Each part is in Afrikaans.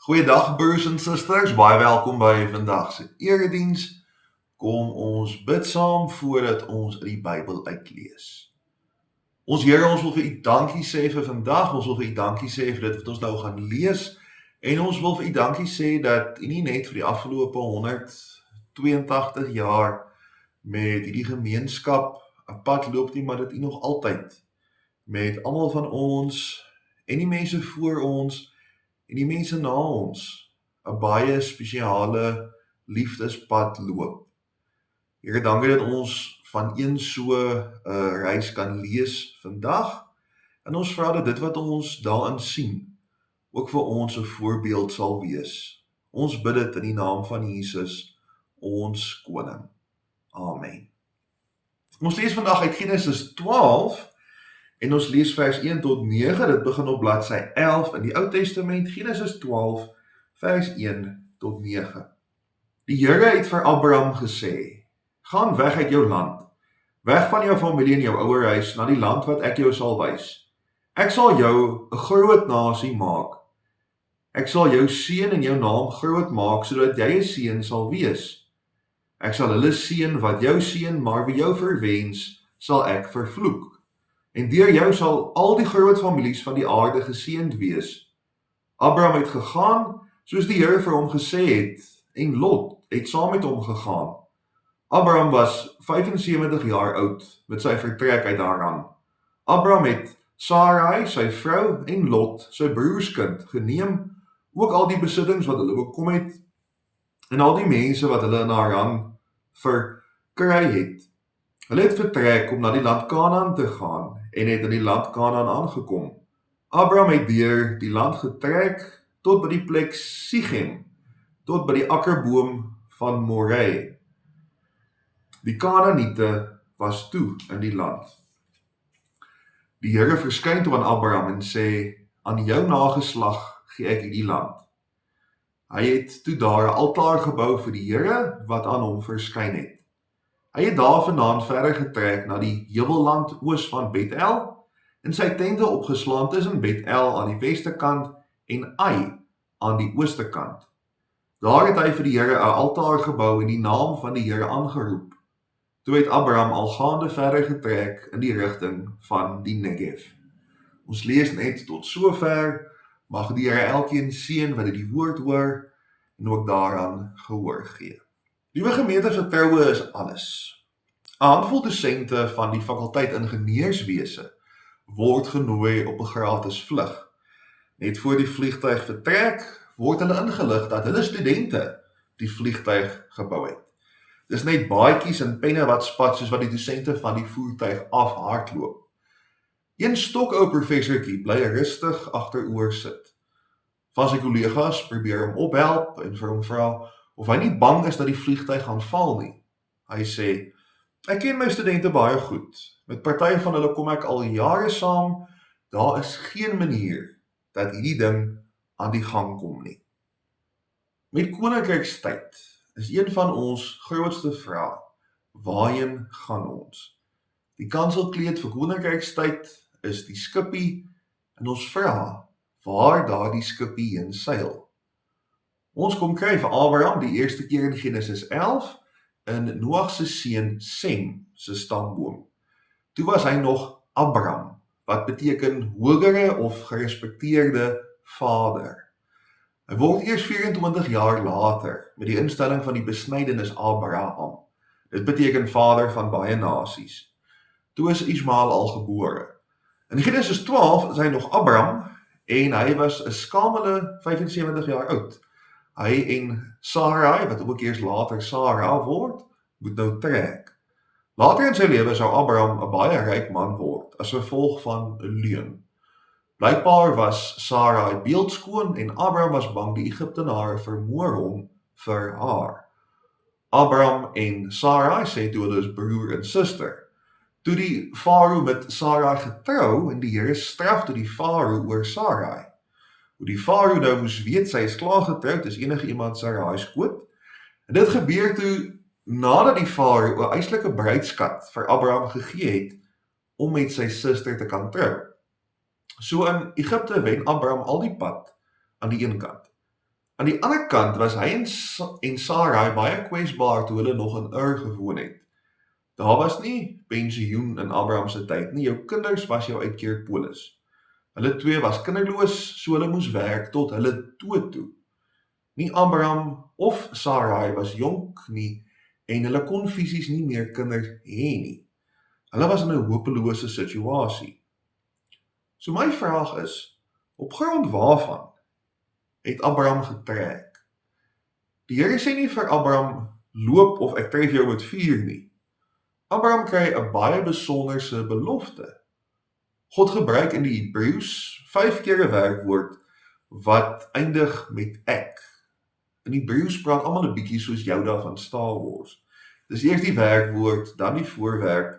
Goeiedag broers en susters, baie welkom by vandag se erediens. Kom ons bid saam voordat ons uit die Bybel uitlees. Ons Here, ons wil vir U dankie sê vir vandag, ons wil vir U dankie sê vir dit wat ons nou gaan lees en ons wil vir U dankie sê dat U nie net vir die afgelope 182 jaar met hierdie gemeenskap 'n pad loop nie, maar dat U nog altyd met almal van ons en die mense voor ons en die mense na ons 'n baie spesiale liefdespad loop. Here, dankie dat ons van een so 'n reis kan lees vandag en ons vra dat dit wat ons daarin sien ook vir ons 'n voorbeeld sal wees. Ons bid dit in die naam van Jesus, ons koning. Amen. Ons lees vandag uit Genesis 12 en ons lees vers 1 tot 9, dit begin op bladsy 11 in die Ou Testament, Genesis 12, vers 1 tot 9. Die Here het vir Abraham gesê, gaan weg uit jou land, weg van jou familie en jou ouerhuis, na die land wat ek jou sal wys. Ek sal jou 'n groot nasie maak. Ek sal jou seën en jou naam groot maak, sodat jy 'n seën sal wees. Ek sal hulle seën wat jou seën, maar wie jou verwens, sal ek vervloek. En deur jou sal al die groot families van die aarde geseënd wees. Abraham het gegaan, soos die Here vir hom gesê het, en Lot het saam met hom gegaan. Abraham was 75 jaar oud met sy vertrek uit Haran. Abraham het Sarai, sy vrou, en Lot, sy broerskind, geneem, ook al die besittings wat hulle bekom het, en al die mense wat hulle in Haran verkry het. Hulle het vertrek om na die land Kanaan te gaan, en het in die land Kanaan aangekom. Abraham het deur die land getrek tot by die plek Sichem, tot by die akkerboom van Moreh. Die Kanaaniete was toe in die land. Die Here verskyn toe aan Abraham en sê, aan jou nageslag gee ek hierdie land. Hy het toe daar 'n altaar gebou vir die Here wat aan hom verskyn het. Hy het daarvandaan verder getrek na die heuwelland oos van Bethel en sy tente opgeslaan tussen Bethel aan die weste kant en Ai aan die ooste kant. Daar het hy vir die Here 'n altaar gebou en die naam van die Here aangeroep. Toe het Abraham al gaande verder getrek in die rigting van die Negev. Ons lees net tot sover. Mag die Here elkeen seën wat die woord hoor en ook daaraan gehoor gee. Liewe gemeente, vertroue is alles. 'n Handvol dosente van die fakulteit ingenieurswese word genooi op 'n gratis vlug. Net voor die vliegtuig vertrek, word hulle ingelig dat hulle studente die vliegtuig gebou het. Dis net baadjies en penne wat spat soos wat die dosente van die voertuig afhardloop. Een stokou professortjie bly rustig agteroor sit. Van sy kollegas probeer hom ophelp en vir hom vra of hy nie bang is dat die vliegtuig gaan val nie. Hy sê, ek ken my studente baie goed. Met partye van hulle kom ek al jare saam. Daar is geen manier dat hierdie ding aan die gang kom nie. Met koninkrykstyd is een van ons grootste vrae, waarheen gaan ons? Die kanselkleed vir koninkrykstyd is die skippie en ons vra waar daardie skippie heen seil. Ons kom kry vir Abraham die eerste keer in Genesis 11 in Noag se seun Sem se stamboom. Toe was hy nog Abram, wat beteken hogere of gerespekteerde vader. Hy word eers 24 jaar later met die instelling van die besnydenis Abraham. Dit beteken vader van baie nasies. Toe is Ismael al gebore. In Genesis 12 is hy nog Abram en hy was 'n skamele 75 jaar oud. Hy en Sarai, wat ook eers later Sarah word, moet nou trek. Later in sy lewe sou Abraham 'n baie ryk man word as gevolg van 'n leuen. Blykbaar was Sarai beeldskoon en Abraham was bang die Egiptenare vermoor hom vir haar. Abraham en Sarai sê toe hulle is broer en suster. Toe die farao met Sarai getrou en die Here straf toe die farao oor Sarai. Hoe die farao nou moes weet sy is klaar getroud, is enige iemand Sarai skoot. En dit gebeur toe nadat die farao 'n eislike bruidskat vir Abraham gegee het om met sy suster te kan trou. So in Egipte wen Abraham al die pad aan die een kant. Aan die ander kant was hy en Sarai baie kwesbaar toe hulle nog in Ur gewoon het. Daar was nie pensioen in Abraham se tyd nie, jou kinders was jou uitkeerpolis. Hulle twee was kinderloos, so hulle moes werk tot hulle dood toe. Nie Abraham of Sarai was jonk nie en hulle kon fisies nie meer kinders hê nie. Hulle was in 'n hopelose situasie. So my vraag is, op grond waarvan het Abraham getrek? Die Here sê nie vir Abraham, loop of ek tref jou met vuur nie. Abraham kry 'n baie besonderse belofte. God gebruik in die Hebreëus 5 keer 'n werkwoord wat eindig met ek. In Hebreëus praat almal 'n bietjie soos Yoda van Star Wars. Dis eers die werkwoord, dan die voorwerp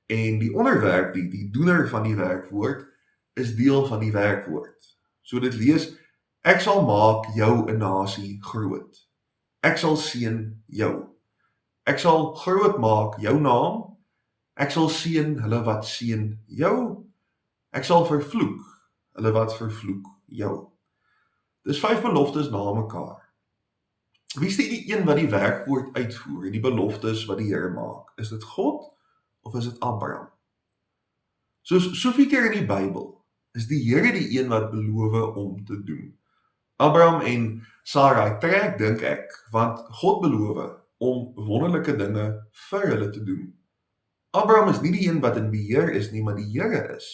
en die onderwerp, die doener van die werkwoord, is deel van die werkwoord. So dit lees, ek sal maak jou 'n nasie groot. Ek sal seën jou. Ek sal groot maak jou naam. Ek sal seën hulle wat seën jou. Ek sal vervloek hulle wat vervloek jou. Dis 5 beloftes na mekaar. Wie is die een wat die werkwoord uitvoer en die beloftes wat die Here maak? Is dit God of is dit Abraham? Soos soveel keer in die Bybel is die Here die een wat beloof om te doen. Abraham en Sarai trek, dink ek, want God beloof om wonderlike dinge vir hulle te doen. Abraham is nie die een wat in beheer is nie, maar die Here is.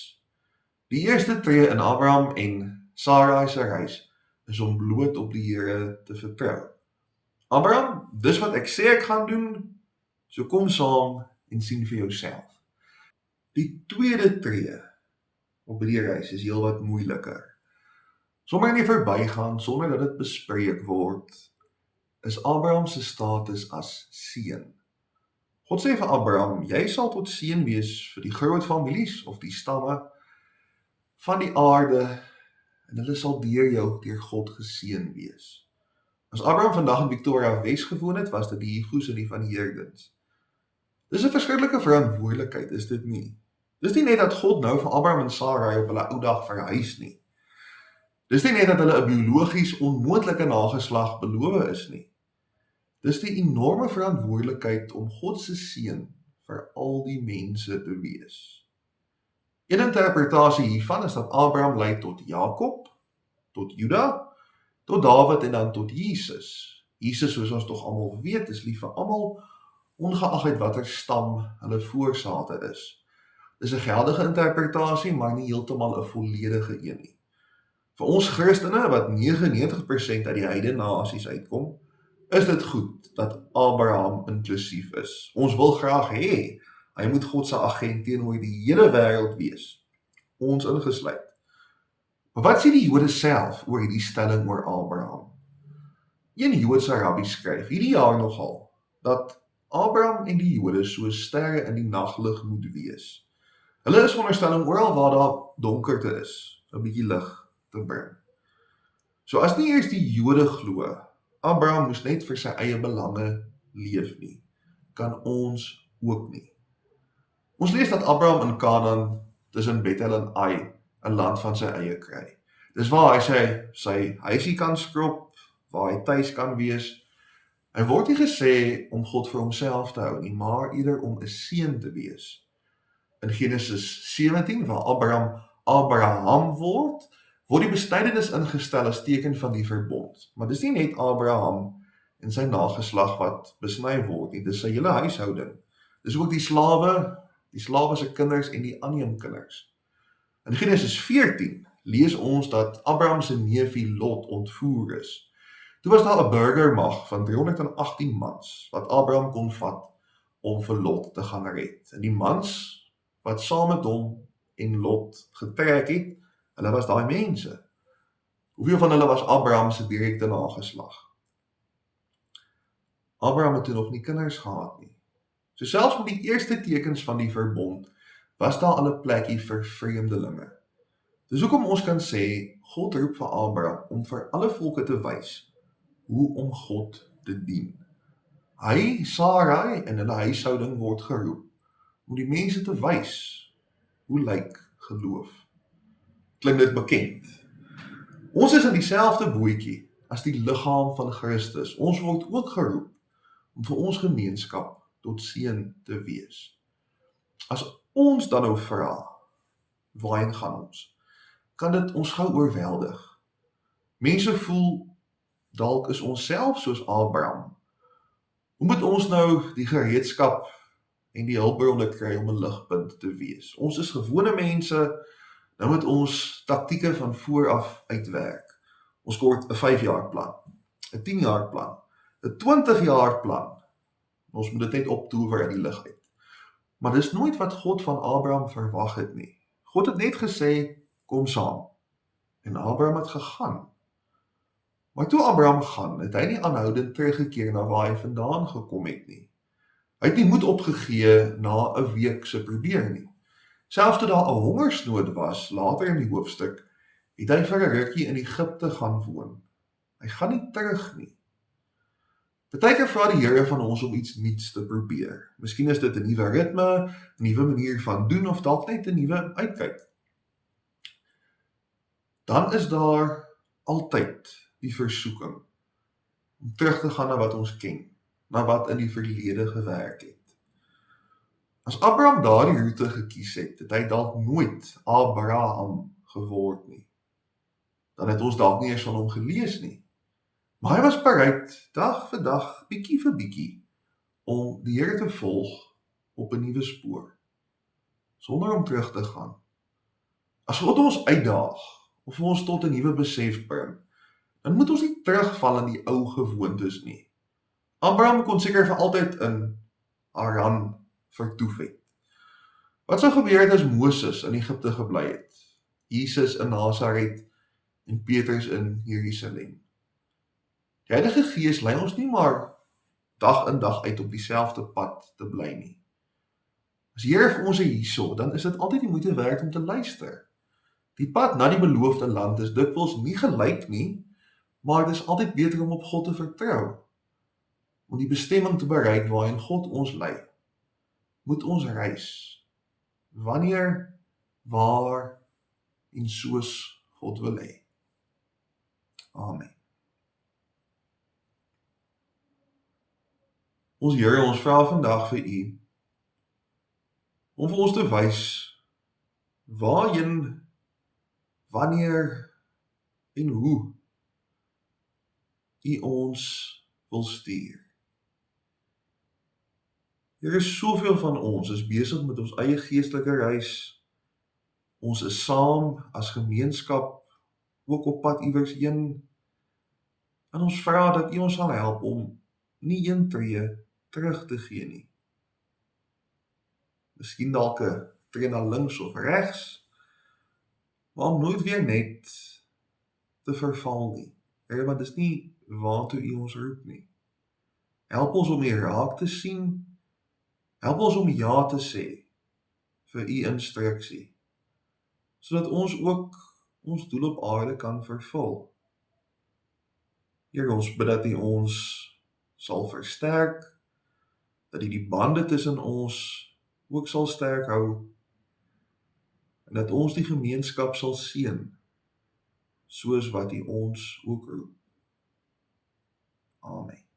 Die eerste tree in Abraham en Sarai se reis is om bloot op die Here te vertrou. Abraham, dis wat ek sê ek gaan doen, so kom saam en sien vir jouself. Die tweede tree op die reis is heel wat moeiliker. Sommer nie verbygaan sonder dat dit bespreek word, is Abraham se status as seun. God sê vir Abraham, jy sal tot seën wees vir die groot families of die stamme van die aarde en hulle sal deur jou deur God geseën wees. As Abraham vandag in Victoria Wes gewoon het, was dit die Higgoes en die van Heerdens. Dis 'n verskriklike verantwoordelikheid, is dit nie? Dis nie net dat God nou vir Abraham en Sarai op hulle ou dag verhuis nie. Dis nie net dat hulle 'n biologies onmoontlike nageslag beloof is nie. Dis die enorme verantwoordelikheid om God se seën vir al die mense te wees. Een interpretasie hiervan is dat Abraham lei tot Jakob, tot Juda, tot Dawid en dan tot Jesus. Jesus, soos ons tog almal weet, is lief vir almal, ongeag uit watter stam hulle voorsate is. Dis 'n geldige interpretasie, maar nie heeltemal 'n volledige een nie. Vir ons Christene, wat 99% uit die heidene nasies uitkom, is dit goed dat Abraham inklusief is. Ons wil graag hê, hy moet God se agent teenoor die hele wêreld wees, ons ingesluit. Maar wat sê die Jode self oor hierdie stelling oor Abraham? Een Joodse rabbi skryf hierdie jaar nogal, dat Abraham en die Jode soos sterre in die naglig moet wees. Hulle is veronderstelling oral waar daar donkerte is, 'n bietjie lig te bring. So as nie eers die Jode glo, Abraham moes net vir sy eie belange leef nie, kan ons ook nie. Ons lees dat Abraham in Kanaan tussen Bethel en Ai 'n land van sy eie kry. Dis waar hy sy huisie kan skrob, waar hy tuis kan wees. Hy word nie gesê om God vir homself te hou nie, maar eerder om 'n seun te wees. In Genesis 17, waar Abraham word die besnydenis ingestel as teken van die verbond. Maar dis nie net Abraham en sy nageslag wat besny word nie, dis sy hele huishouding. Dis ook die slawe se kinders en die aanneemkinders. In Genesis 14 lees ons dat Abraham se neefie Lot ontvoer is. Toe was daar 'n burgermag van 318 mans wat Abraham kon vat om vir Lot te gaan red. En die mans wat saam met hom en Lot getrek het, hulle was daai mense. Hoeveel van hulle was Abraham se direkte nageslag? Abraham het toe nog nie kinders gehad nie. So selfs met die eerste tekens van die verbond, was daar al 'n plekkie vir vreemdelinge. Dis hoekom ons kan sê, God roep vir Abraham om vir alle volke te wys hoe om God te dien. Hy, Sarai en hulle huishouding word geroep om die mense te wys hoe lyk geloof. Klink dit bekend? Ons is in dieselfde bootjie as die liggaam van Christus. Ons word ook geroep om vir ons gemeenskap tot seën te wees. As ons dan nou vra, waarheen gaan ons? Kan dit ons gou oorweldig. Mense voel, dalk is ons self soos Abraham. Hoe moet ons nou die gereedskap en die hulpbronne kry om 'n ligpunt te wees? Ons is gewone mense, nou moet ons taktieke van vooraf uitwerk. Ons kort 'n 5-jaar plan, 'n 10-jaar plan, 'n 20-jaar plan. Ons moet dit net optoewer in die lig uit. Maar dis nooit wat God van Abraham verwag het nie. God het net gesê, kom saam. En Abraham het gegaan. Maar toe Abraham gaan, het hy nie aanhoudend teruggekeer na waar hy vandaan gekom het nie. Hy het nie moed opgegee na 'n week se probeer nie. Selfs toe daar 'n hongersnood was, later in die hoofstuk, het hy vir 'n rukkie in Egipte gaan woon. Hy gaan nie terug nie. Partykeer vra die Here van ons om iets nuuts te probeer. Miskien is dit 'n nuwe ritme, 'n nuwe manier van doen of dalk net 'n nuwe uitkyk. Dan is daar altyd die versoeking om terug te gaan na wat ons ken, na wat in die verlede gewerk het. As Abraham daardie roete gekies het, het hy dalk nooit Abraham geword nie. Dan het ons dalk nie eens van hom gelees nie. Maar hy was bereid, dag vir dag, bietjie vir bietjie, om die Here te volg op 'n nuwe spoor, sonder om terug te gaan. As God ons uitdaag, of ons tot 'n nuwe besef bring, dan moet ons nie terugval in die ou gewoontes nie. Abraham kon seker vir altyd in Haran vertoef het. Wat sou gebeur het as Moses in Egipte gebly het, Jesus in Nasaret en Petrus in Jerusalem? Die Heilige Gees lei ons nie maar dag in dag uit op dieselfde pad te bly nie. As die Here vir ons sê hierso, dan is dit altyd die moeite werd om te luister. Die pad na die beloofde land is dikwels nie gelyk nie, maar dit is altyd beter om op God te vertrou. Om die bestemming te bereik waarin God ons lei, moet ons reis. Wanneer, waar en soos God wil hê. Amen. Ons Here, ons vra vandag vir U, om vir ons te wys, waarheen, wanneer en hoe U ons wil stuur. Here, soveel van ons is besig met ons eie geestelike reis. Ons is saam as gemeenskap, ook op pad iewers heen. En ons vra dat U ons sal help om nie een tree terug te gee nie. Miskien dalk 'n tree na links of regs, maar om nooit weer net te verval nie. Here, want dis nie waartoe U ons roep nie. Help ons om U raak te sien. Help ons om ja te sê vir U instruksie, sodat ons ook ons doel op aarde kan vervul. Here, ons bid dat U ons sal versterk, dat U die bande tussen ons ook sal sterk hou, en dat ons die gemeenskap sal seën, soos wat U ons ook roep. Amen.